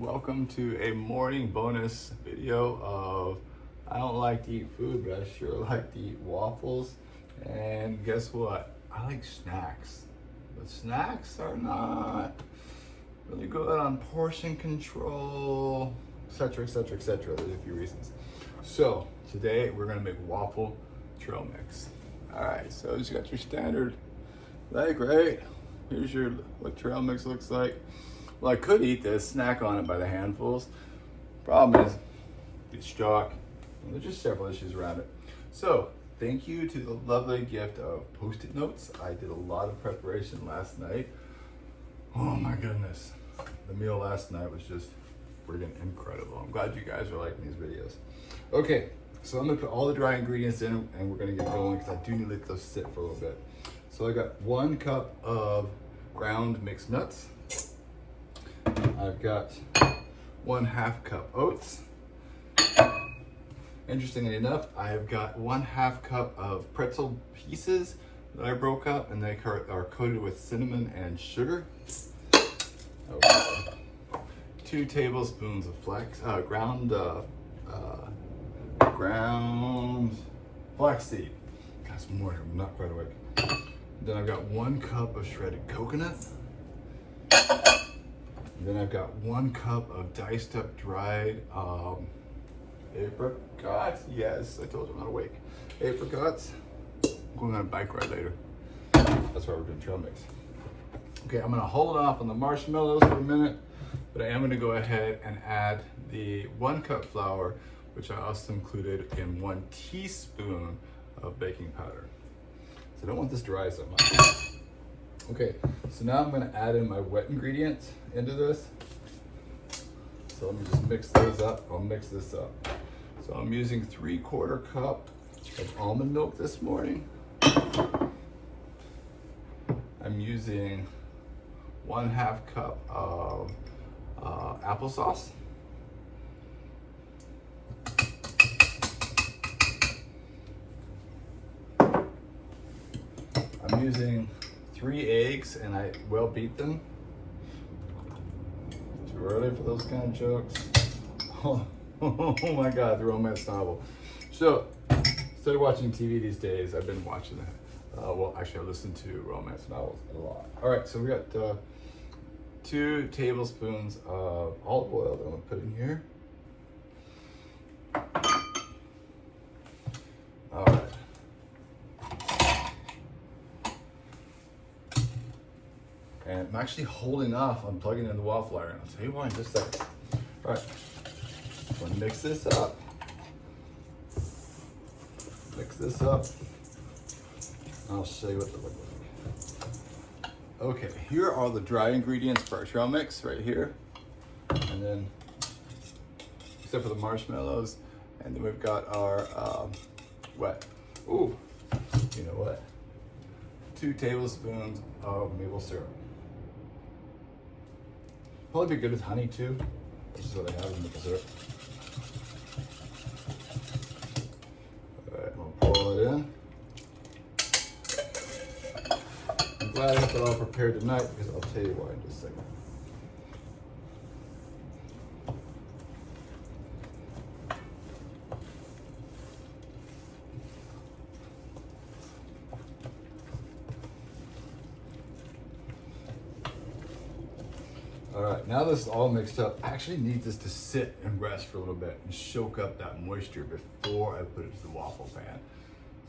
Welcome to a morning bonus video of I don't like to eat food, but I sure like to eat waffles. And guess what? I like snacks, but snacks are not really good on portion control, etc., etc., etc. There's a few reasons. So today we're gonna make waffle trail mix. All right, so you got your standard leg, right? Here's your what trail mix looks like. Well, I could eat this, snack on it by the handfuls. Problem is, it's chalk. And there's just several issues around it. So, thank you to the lovely gift of Post-it notes. I did a lot of preparation last night. Oh my goodness. The meal last night was just friggin' incredible. I'm glad you guys are liking these videos. Okay, so I'm gonna put all the dry ingredients in and we're gonna get going because I do need to let those sit for a little bit. So I got 1 cup of ground mixed nuts. I've got 1/2 cup oats. Interestingly enough, I have got 1/2 cup of pretzel pieces that I broke up and they are coated with cinnamon and sugar. Okay. 2 tablespoons of ground flaxseed. Got some more here, I'm not quite awake. Then I've got 1 cup of shredded coconut. Then I've got 1 cup of diced up dried apricots. Yes, I told you I'm not awake. Apricots. I'm going on a bike ride later. That's why we're doing trail mix. Okay, I'm gonna hold off on the marshmallows for a minute, but I am gonna go ahead and add the 1 cup flour, which I also included in 1 teaspoon of baking powder. So I don't want this to rise so much. Okay, so now I'm gonna add in my wet ingredients into this. So let me just mix those up. I'll mix this up. So I'm using 3/4 cup of almond milk this morning. I'm using 1/2 cup of applesauce. I'm using 3 eggs and I well beat them. Too early for those kind of jokes. Oh my God, the romance novel. So, instead of watching TV these days, I've been watching that. Well, actually I listen to romance novels a lot. All right, so we got 2 tablespoons of olive oil that I'm gonna put in here. All right. And I'm actually holding off on plugging in the waffle iron. I'll tell you why in just a second. All right, I'm gonna mix this up. Mix this up. I'll show you what they look like. Okay, here are the dry ingredients for our trail mix right here. And then, except for the marshmallows. And then we've got our wet. Ooh, you know what? 2 tablespoons of maple syrup. Probably be good with honey too. This is what I have in maple syrup. All right, we'll pour it in. I'm glad I got that all prepared tonight because I'll tell you why in just a second. All right, now this is all mixed up. I actually need this to sit and rest for a little bit and soak up that moisture before I put it to the waffle pan.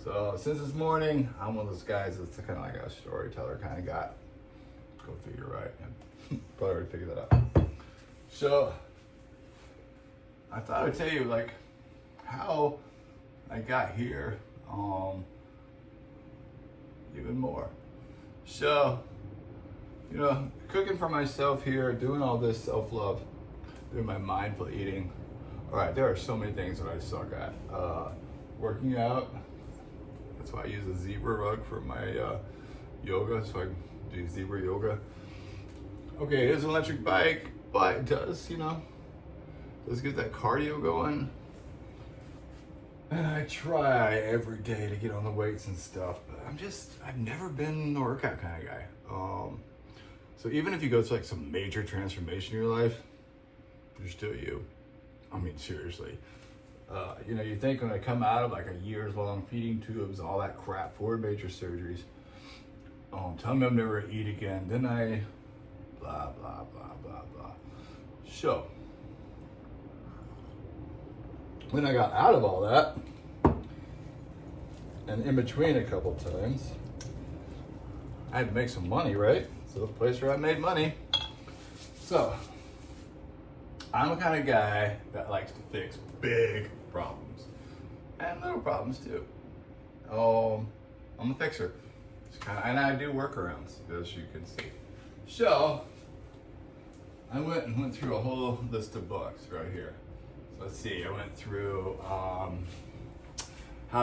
So since it's morning, I'm one of those guys that's kind of like a storyteller kind of guy. Go figure, right? And probably already figured that out. So I thought I'd tell you like how I got here, even more. So, you know, cooking for myself here, doing all this self-love, doing my mindful eating. All right, there are so many things that I suck at. Working out, that's why I use a zebra rug for my yoga, so I can do zebra yoga. Okay, it is an electric bike, but it does, you know, does get that cardio going. And I try every day to get on the weights and stuff, but I've never been a workout kind of guy. So even if you go through like some major transformation in your life, you're still you. I mean, seriously. You know, you think when I come out of like a years long feeding tubes, all that crap, 4 major surgeries, tell me I'm never gonna eat again, then I, blah, blah, blah, blah, blah. So, when I got out of all that, and in between a couple times, I had to make some money, right? So the place where I made money. So, I'm the kind of guy that likes to fix big problems and little problems too. I'm a fixer. And I do workarounds, as you can see. So, I went through a whole list of books right here. So let's see, I went through How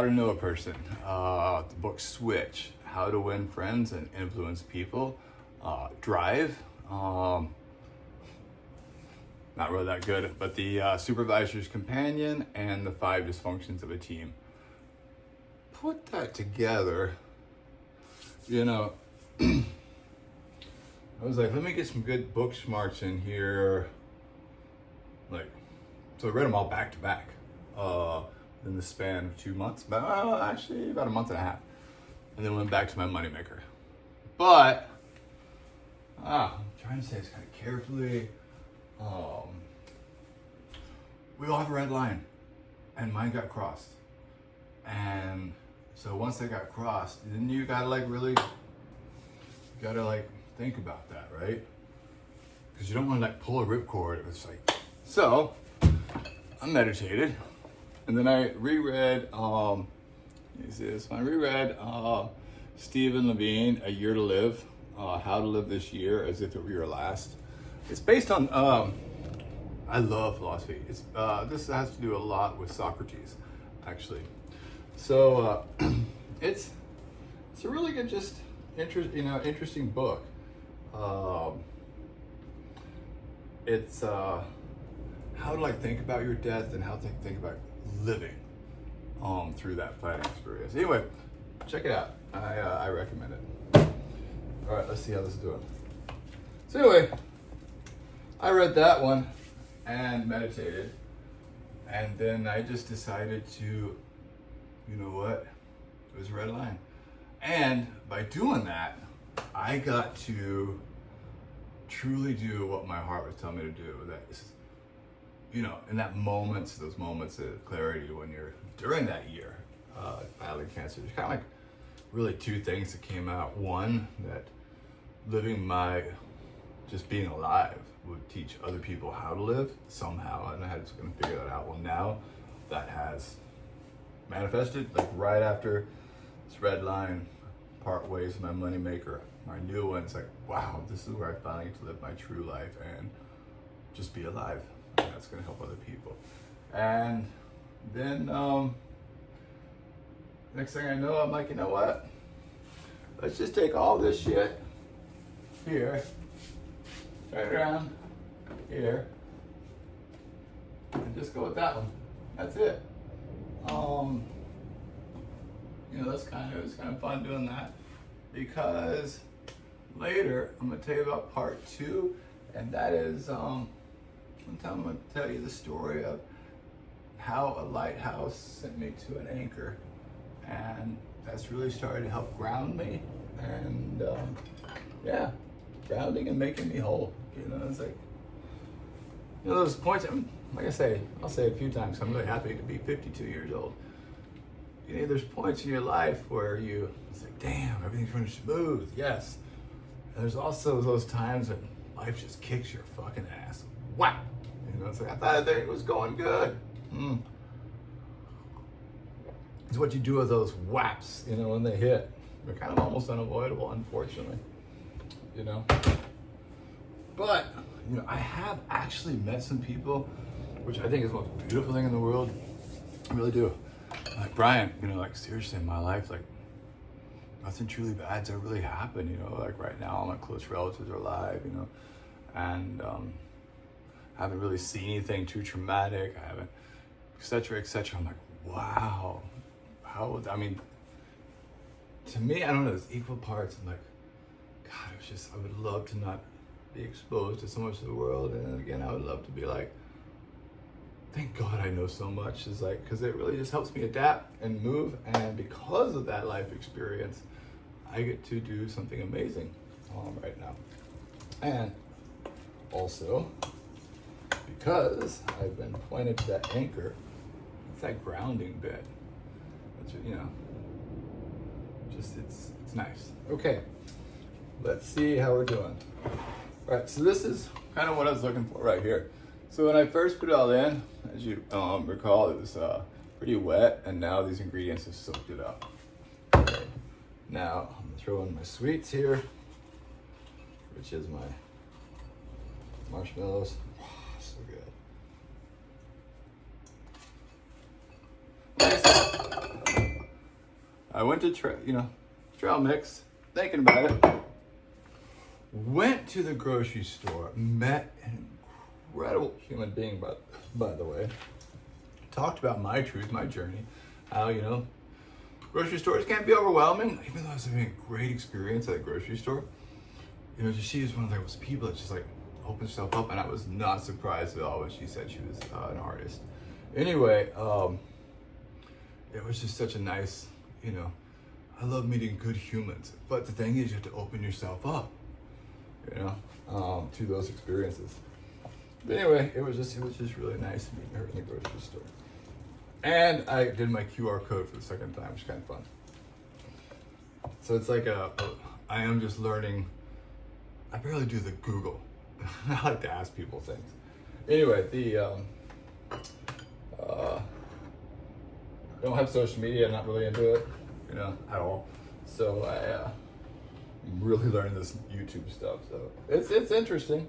to Know a Person, the book Switch, How to Win Friends and Influence People, Drive, not really that good, but the Supervisor's Companion and the 5 Dysfunctions of a Team. Put that together, you know, I was like, let me get some good book smarts in here. Like, so I read them all back to back in the span of 2 months, but actually about a month and a half. And then went back to my moneymaker. But, I'm trying to say this kind of carefully. We all have a red line, and mine got crossed. And so once they got crossed, then you gotta think about that, right? Because you don't want to like pull a ripcord. It's like, so I meditated, and then I reread. I reread Stephen Levine, A Year to Live, How to Live This Year as If It Were Your Last. It's based on. I love philosophy. It's this has to do a lot with Socrates, actually. So it's a really good, just interesting book. It's how to like think about your death and how to think about living through that planning experience. Anyway, check it out. I recommend it. All right, let's see how this is doing. So anyway, I read that one and meditated, and then I just decided to, you know what, it was a red line. And by doing that, I got to truly do what my heart was telling me to do. That is, you know, in that moments, those moments of clarity when you're during that year battling cancer, there's kind of like really 2 things that came out. One, that just being alive would teach other people how to live somehow, and I had to kind of figure that out. Well, now that has manifested, like right after this red line, part ways with my moneymaker, my new one. It's like, wow, this is where I finally get to live my true life and just be alive. And that's gonna help other people. And then next thing I know, I'm like, you know what? Let's just take all this shit here, turn it around here, and just go with that one. That's it. You know, it was kind of fun doing that, because later I'm gonna tell you about part 2, and that is sometime I'm gonna tell you the story of how a lighthouse sent me to an anchor, and that's really started to help ground me, and yeah, grounding and making me whole. You know, it's like, you know, those points. Like I say, I'll say it a few times. I'm really happy to be 52 years old. You know, there's points in your life where it's like, damn, everything's running smooth. Yes. And there's also those times when life just kicks your fucking ass. Whap! You know, it's like, I thought everything was going good. It's what you do with those whaps, you know, when they hit. They're kind of almost unavoidable, unfortunately. You know? But, you know, I have actually met some people, which I think is the most beautiful thing in the world. I really do. Like, Brian, you know, like, seriously, in my life, like, nothing truly bad's ever really happened, you know, like right now all my close relatives are alive, you know, and I haven't really seen anything too traumatic, I haven't, et cetera, et cetera. I'm like, wow, I mean, to me, I don't know, there's equal parts. I'm like, God, I would love to not be exposed to so much of the world, and then again, I would love to be like, thank God I know so much, is like, because it really just helps me adapt and move. And because of that life experience, I get to do something amazing right now. And also, because I've been pointed to that anchor, it's that grounding bit, which, you know, just it's nice. Okay, let's see how we're doing. All right, so this is kind of what I was looking for right here. So when I first put it all in, as you recall, it was pretty wet, and now these ingredients have soaked it up. Okay. Now I'm gonna throw in my sweets here, which is my marshmallows. Wow, so good. I went to trail mix, thinking about it. Went to the grocery store, met an incredible human being, by the way. Talked about my truth, my journey, how, you know, grocery stores can be overwhelming, even though I was having a great experience at a grocery store. You know, she is one of those people that just like opens herself up, and I was not surprised at all when she said she was an artist. Anyway, it was just such a nice, you know, I love meeting good humans, but the thing is you have to open yourself up, you know, to those experiences. But anyway, it was just really nice meeting her in the grocery store. And I did my QR code for the second time, which is kind of fun. So it's like I am just learning. I barely do the Google. I like to ask people things. Anyway, don't have social media. I'm not really into it, you know, at all. So I'm really learning this YouTube stuff. So it's interesting.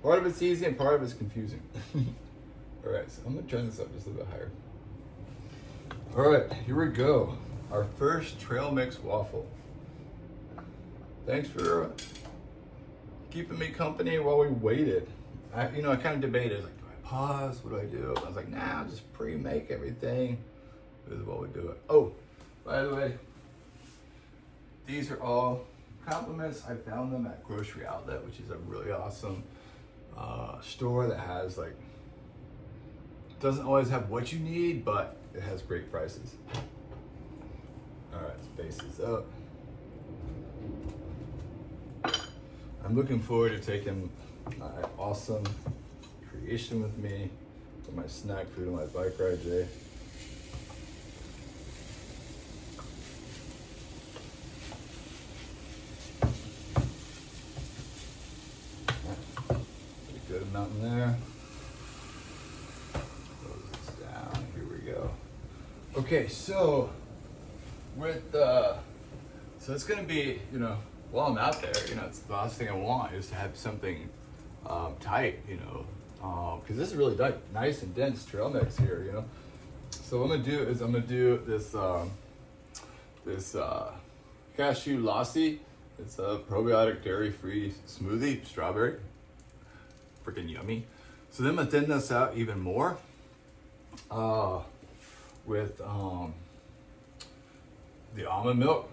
Part of it's easy and part of it's confusing. All right, so I'm gonna turn this up just a little bit higher. All right, here we go. Our first trail mix waffle. Thanks for keeping me company while we waited. I kind of debated, like, do I pause? What do I do? I was like, nah, I'll just pre-make everything. This is what we do it. Oh, by the way, these are all compliments. I found them at Grocery Outlet, which is a really awesome store that has, like, doesn't always have what you need, but it has great prices. All right, let's base this up. I'm looking forward to taking my awesome creation with me for my snack food on my bike ride today. Pretty good amount in there. Close this down. Here we go. Okay, so so it's gonna be, you know, while I'm out there, you know, it's the last thing I want is to have something tight, you know, because this is really nice and dense trail mix here, you know. So what I'm gonna do is I'm gonna do this cashew lassi. It's a probiotic dairy-free smoothie, strawberry, freaking yummy. So then I'm gonna thin this out even more with the almond milk.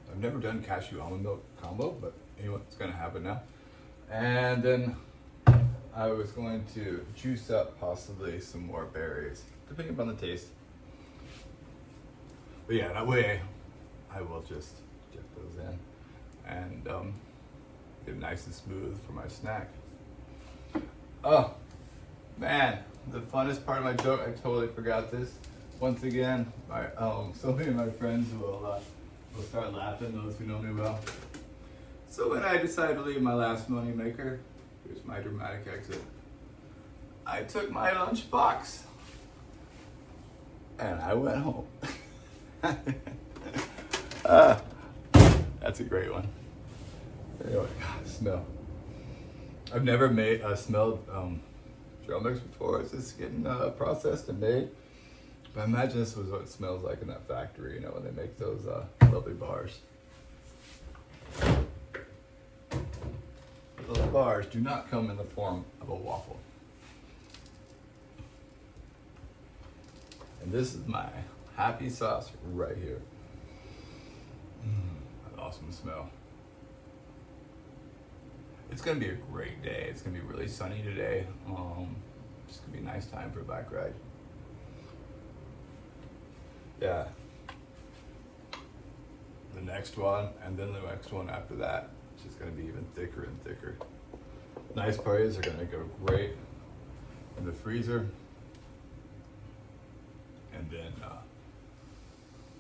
I've never done cashew almond milk combo, but anyway, it's gonna happen now. And then I was going to juice up possibly some more berries, depending upon the taste. But yeah, that way I will just dip those in and get it nice and smooth for my snack. Oh man, the funnest part of my joke, I totally forgot this. Once again, so many of my friends will start laughing, those who know me well. So when I decided to leave my last money maker, here's my dramatic exit. I took my lunchbox and I went home. That's a great one. Anyway, God, smell. I've never smelled trail mix before. It's just getting processed and made. But I imagine this was what it smells like in that factory, you know, when they make those lovely bars. Those bars do not come in the form of a waffle. And this is my happy sauce right here. An awesome smell. It's gonna be a great day. It's gonna be really sunny today. It's gonna be a nice time for a bike ride. Yeah. The next one, and then the next one after that, it's just gonna be even thicker and thicker. Nice part is they're gonna go great in the freezer. And then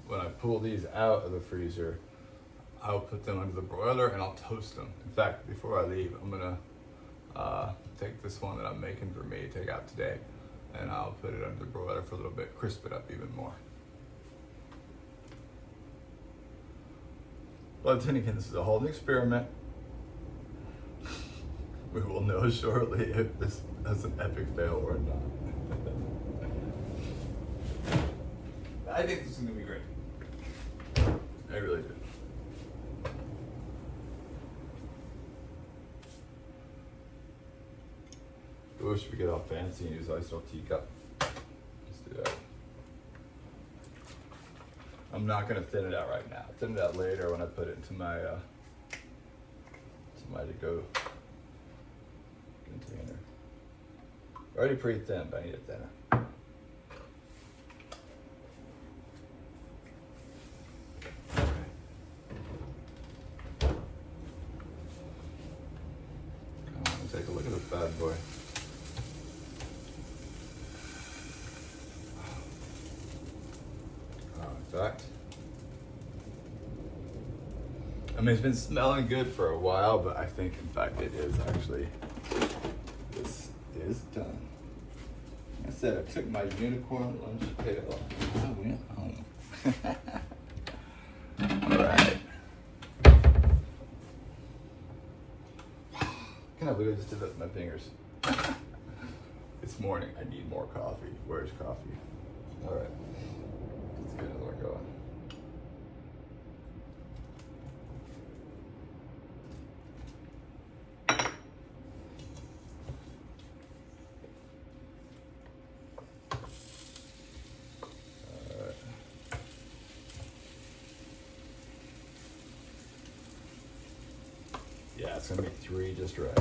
when I pull these out of the freezer, I'll put them under the broiler and I'll toast them. In fact, before I leave, I'm gonna take this one that I'm making for me, take out today, and I'll put it under the broiler for a little bit, crisp it up even more. But then again, this is a whole new experiment. We will know shortly if this is an epic fail or not. I think this is gonna be great. I really do. Ooh, should we get all fancy and use ice teacup? Let's do that. I'm not gonna thin it out right now. I'll thin it out later when I put it into my to-go container. Already pretty thin, but I need it thinner. Take a look at this bad boy. In fact, I mean, it's been smelling good for a while, but I think, in fact, it is actually, this is done. I said I took my unicorn lunch pail. I went home. All right. I literally just did that with my fingers. It's morning. I need more coffee. Where's coffee? All right. Let's get another one going. All right. Yeah, it's gonna be 3 just right.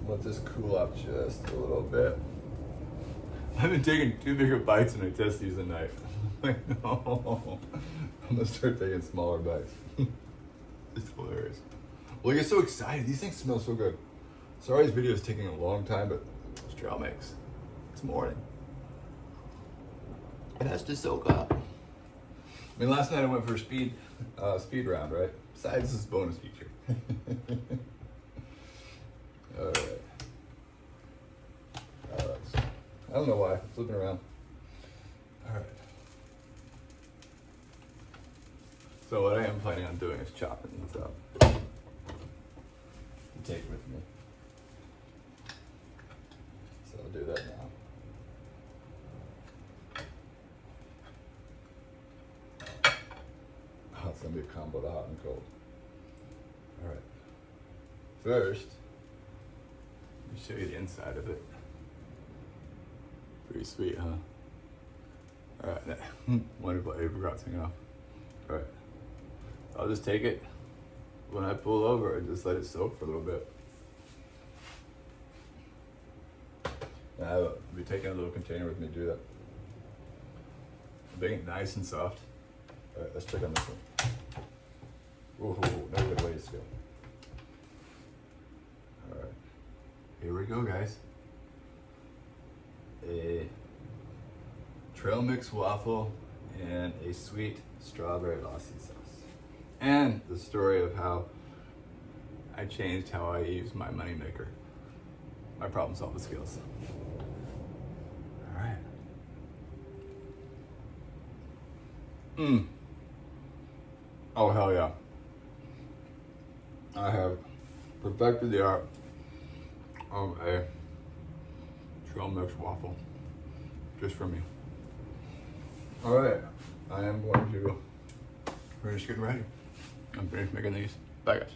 Let this cool off just a little bit. I've been taking 2 bigger bites when I test these at night. No. I'm gonna start taking smaller bites. It's hilarious. Well, you're so excited. These things smell so good. Sorry this video is taking a long time, but it's trail mix. It's morning. It has to soak up. I mean, last night I went for a speed round, right? Besides this bonus feature. All right. I don't know why. I'm flipping around. All right. So what I am planning on doing is chopping these up. You take it with me. So I'll do that now. Oh, it's gonna be a combo of hot and cold. All right. First, let me show you the inside of it. Pretty sweet, huh? All right, wonderful apricots hanging off. All right, I'll just take it. When I pull over, I just let it soak for a little bit. Now, I'll be taking a little container with me to do that. Make it nice and soft. All right, let's check on this one. Ooh, no good ways to go. All right, here we go, guys. A trail mix waffle and a sweet strawberry lassi sauce. And the story of how I changed how I use my moneymaker, my problem solving skills. All right. Oh, hell yeah. I have perfected the art of a trail mix waffle just for me. All right, I am going to finish getting ready. I'm finished making these. Bye, guys.